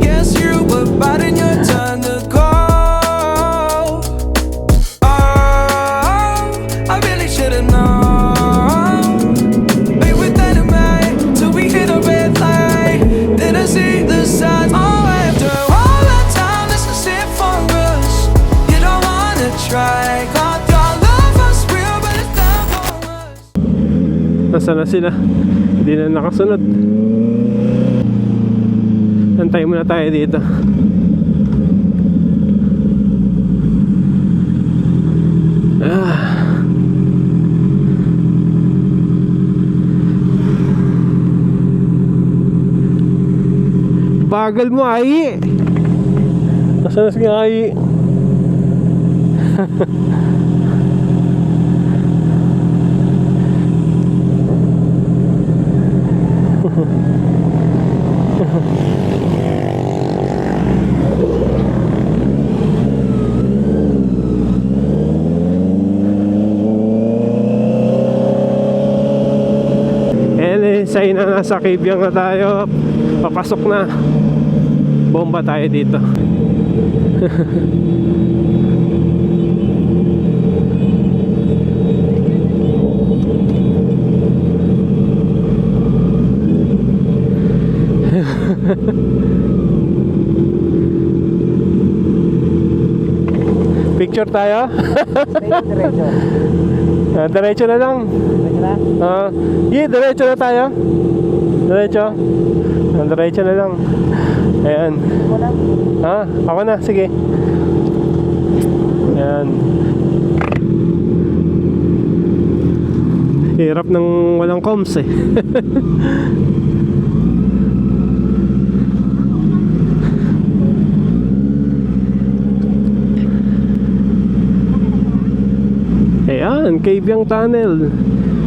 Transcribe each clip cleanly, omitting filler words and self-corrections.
Guess you were biding your turn to go. Oh, I really should've known. Wait with dynamite till we hit a red light. Didn't see the signs. Oh, after all that time, this is it for us. You don't wanna try. God, your love was real, but it's not for us. Nasaan na sila? Hindi na nakasunod. Antay muna tayo dito. Bagal mo, Ai. Nasaan na si Ai? Sign na nasa Kabyang na tayo. Papasok na. Bomba tayo dito. Picture tayo? Diretso. Diretso na lang. Diretso na tayo. Diretso. Diretso na lang. Ayan. Ako na, sige. Ayan. Hirap ng walang comms eh. Ayan, Kabyang Tunnel.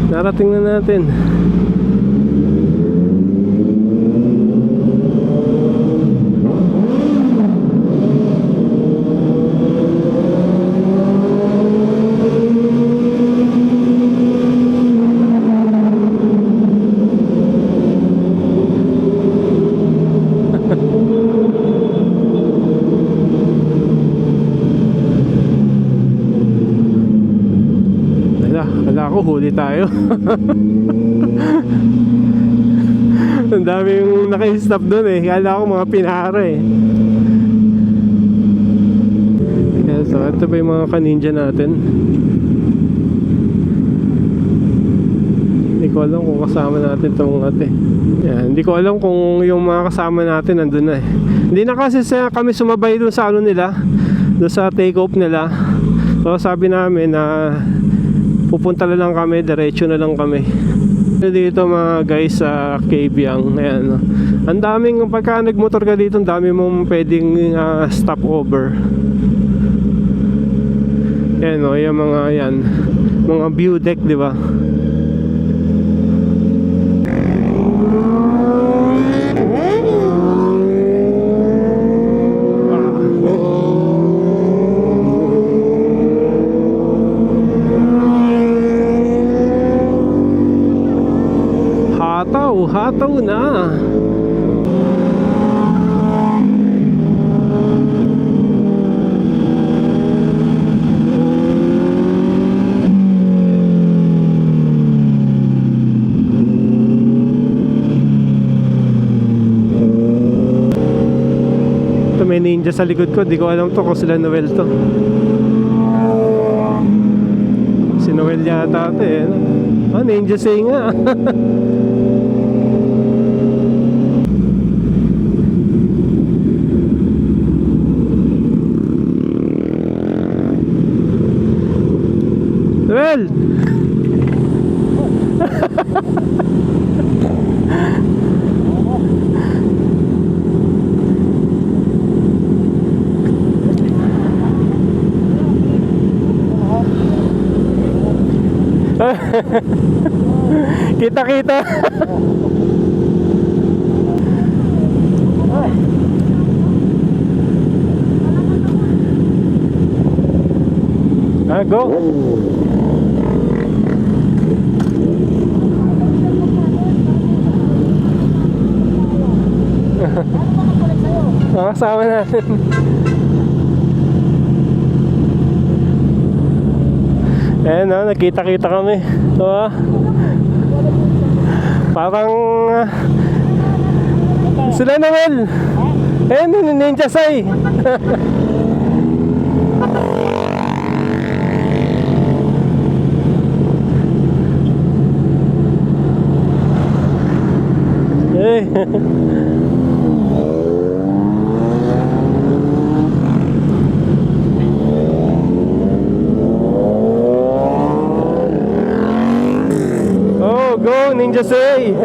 Narating na natin. Wala ko, huli tayo. Ang daming naka-stop doon eh. Kala ko mga pinara eh. So ito ba yung mga kaninja natin? Hindi ko alam kung kasama natin itong ate. Yan, hindi ko alam kung yung mga kasama natin nandun na eh. Hindi na kasi kami sumabay doon sa ano nila, doon sa take-off nila. So sabi namin na pupunta na lang kami, diretso na lang kami dito mga guys sa Kabyang. Ayan, ang daming, pagka nagmotor ka dito, ang dami mong pwedeng stop over. Ayan o, yung mga yan, mga view deck, di ba? Hataw na. Ito may ninja sa likod ko. Di ko alam to kung sila Noel to. Si Noel yata ito eh. Ninja say nga. Noel! Kita-kita. Go. Mga kasama natin. Ayan no, nagkita-kita kami. Diba? Parang sila naman. Ayan, Ninja Sai. Hey. Oh, go Ninja Say.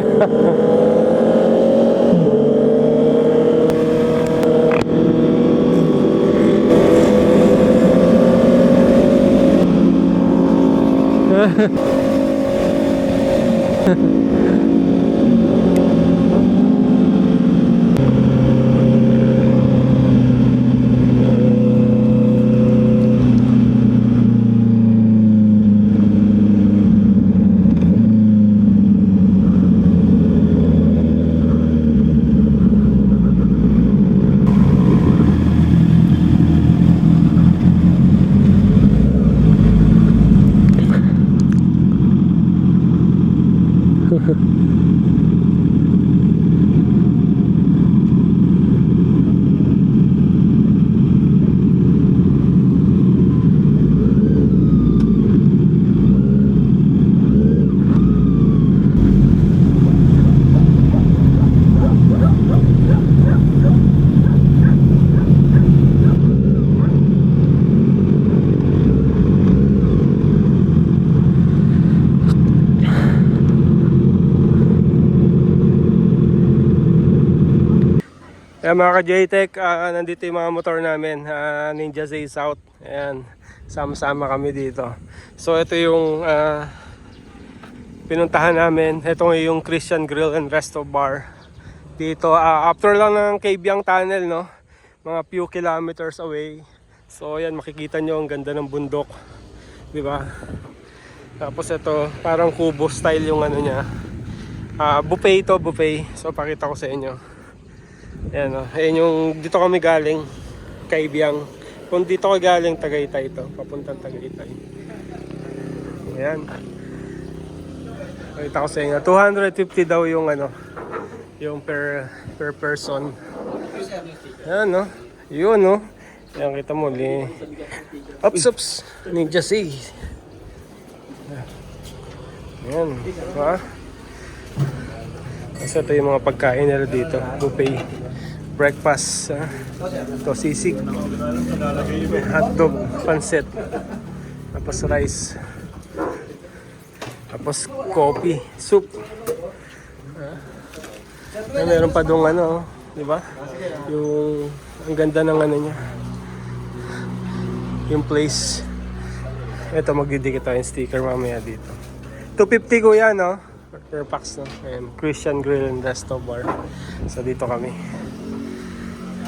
Ayan mga ka-JTech, nandito yung mga motor namin, Ninja Zay South. Ayan, sama-sama kami dito. So ito yung pinuntahan namin. Ito yung Christian Grill and Resto Bar. Dito, after lang ng Kabyang Tunnel, no? Mga few kilometers away. So ayan, makikita nyo ang ganda ng bundok. Diba? Tapos ito, parang kubo style yung ano niya. Buffet ito, buffet. So pakita ko sa inyo. Ayan o, ayan yung dito kami galing, Kabyang. Kung dito ko galing, Tagaytay ito, papuntang Tagaytay. Ayan. Pakita ko sa inyo, 250 daw yung ano, yung per person. Ayan no, yun no. Ayan kita mo, ups, Ninja Zay. Ayan, diba? Kasi ito yung mga pagkain nila dito, buffet. Breakfast, ito sisig, hotdog, pancit, tapos rice, tapos coffee, soup. Meron pa dong ano, di ba? Yung ang ganda ng ano niya, yung place. Ito, magdidikit tayo yung sticker mamaya dito. 250 ko yan, no? Per packs, no? Ayan, Christian Grill and Resto Bar. So dito kami.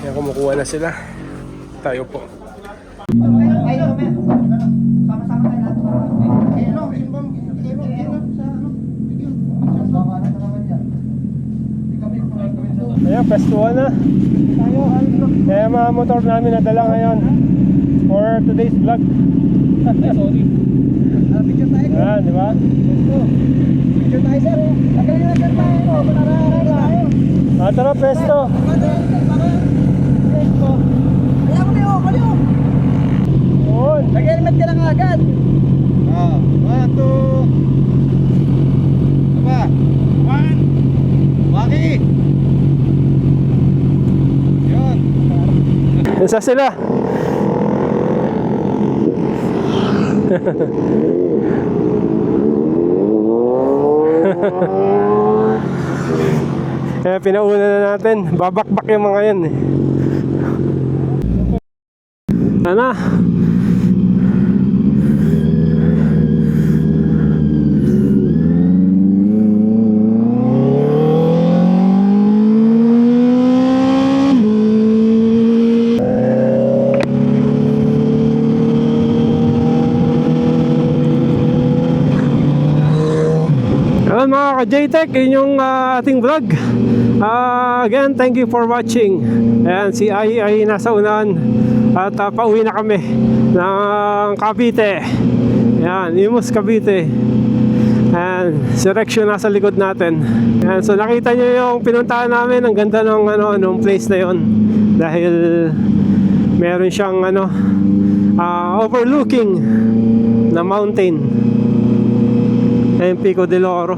Ayan, kumukuha na sila. Tayo po. Ayan, pestuhan na. Kaya mga motor namin nadala ngayon for today's vlog. Sorry. Picture tayo. Ayan, di ba? Picture tayo, sir. Tagalan na tayo. Tara, pesto. Nag-helmet ka lang agad. 1, 2 Aba 1 Waki. Yun. Isa sila. Kaya pinauna na natin. Babakbak yung mga yan eh. Sana. Mga ka-JTech, K-Tech, yun yung ating vlog. Again, thank you for watching. Ayan, si Ai ay nasa unahan. At pauwi na kami ng Cavite. Ayan, Imus, Cavite. And si Rex yung nasa likod natin. Ayan, so nakita nyo yung pinuntahan namin. Ang ganda ng nung place na yon. Dahil meron siyang overlooking na mountain. Ayan, Pico del Oro.